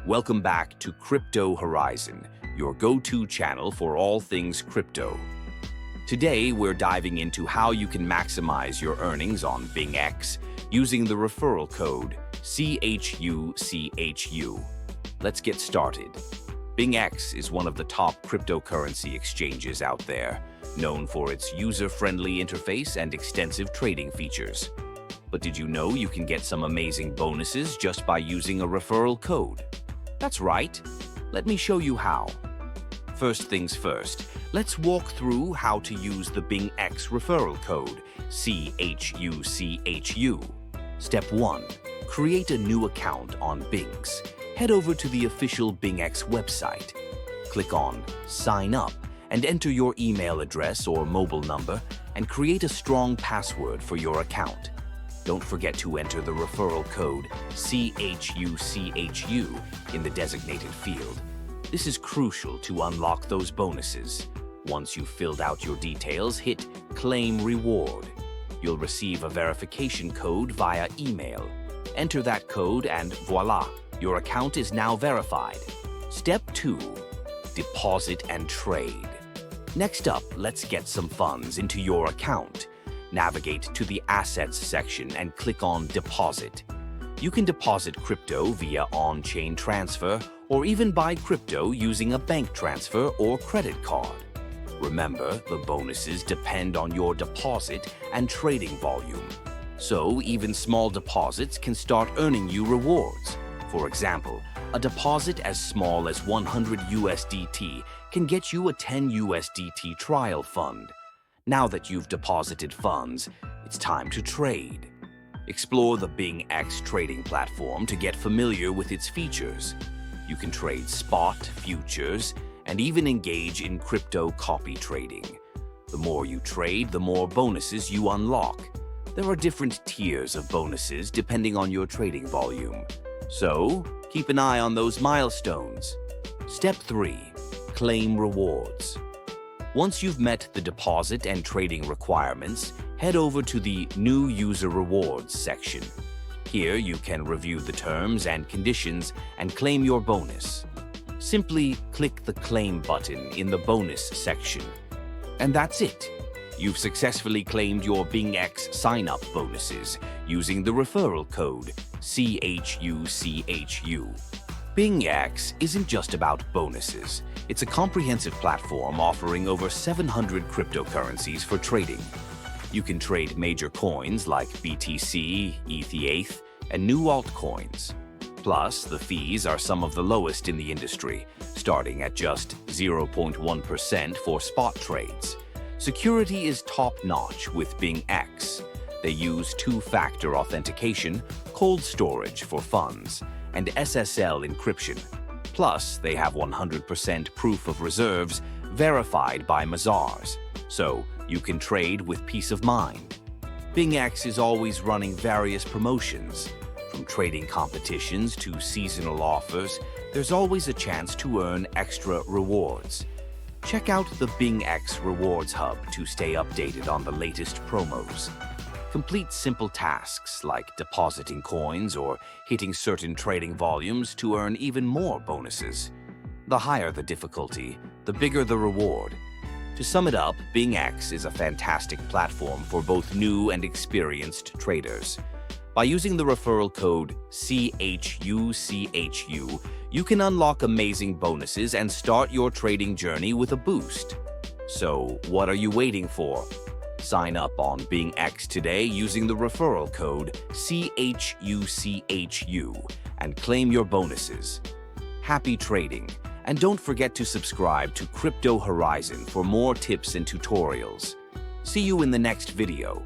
Welcome back to Crypto Horizon, your go-to channel for all things crypto. Today, we're diving into how you can maximize your earnings on BingX using the referral code CHUCHU. Let's get started. BingX is one of the top cryptocurrency exchanges out there, known for its user-friendly interface and extensive trading features. But did you know you can get some amazing bonuses just by using a referral code? That's right. Let me show you how. First things first, let's walk through how to use the BingX referral code, CHUCHU. Step 1. Create a new account on BingX. Head over to the official BingX website. Click on Sign Up and enter your email address or mobile number and create a strong password for your account. Don't forget to enter the referral code CHUCHU in the designated field. This is crucial to unlock those bonuses. Once you've filled out your details, hit Claim Reward. You'll receive a verification code via email. Enter that code and voila, your account is now verified. Step 2. Deposit and trade. Next up, let's get some funds into your account. Navigate to the Assets section and click on Deposit. You can deposit crypto via on-chain transfer or even buy crypto using a bank transfer or credit card. Remember, the bonuses depend on your deposit and trading volume. So, even small deposits can start earning you rewards. For example, a deposit as small as 100 USDT can get you a 10 USDT trial fund. Now that you've deposited funds, it's time to trade. Explore the BingX trading platform to get familiar with its features. You can trade spot, futures, and even engage in crypto copy trading. The more you trade, the more bonuses you unlock. There are different tiers of bonuses depending on your trading volume. So, keep an eye on those milestones. Step 3. Claim rewards. Once you've met the deposit and trading requirements, head over to the New User Rewards section. Here you can review the terms and conditions and claim your bonus. Simply click the Claim button in the Bonus section. And that's it. You've successfully claimed your BingX sign-up bonuses using the referral code CHUCHU. BingX isn't just about bonuses. It's a comprehensive platform offering over 700 cryptocurrencies for trading. You can trade major coins like BTC, ETH, and new altcoins. Plus, the fees are some of the lowest in the industry, starting at just 0.1% for spot trades. Security is top-notch with BingX. They use two-factor authentication, cold storage for funds, and SSL encryption. Plus, they have 100% proof of reserves verified by Mazars, so you can trade with peace of mind. BingX is always running various promotions. From trading competitions to seasonal offers, there's always a chance to earn extra rewards. Check out the BingX Rewards Hub to stay updated on the latest promos. Complete simple tasks like depositing coins or hitting certain trading volumes to earn even more bonuses. The higher the difficulty, the bigger the reward. To sum it up, BingX is a fantastic platform for both new and experienced traders. By using the referral code CHUCHU, you can unlock amazing bonuses and start your trading journey with a boost. So, what are you waiting for? Sign up on BingX today using the referral code CHUCHU and claim your bonuses. Happy trading, and don't forget to subscribe to Crypto Horizon for more tips and tutorials. See you in the next video.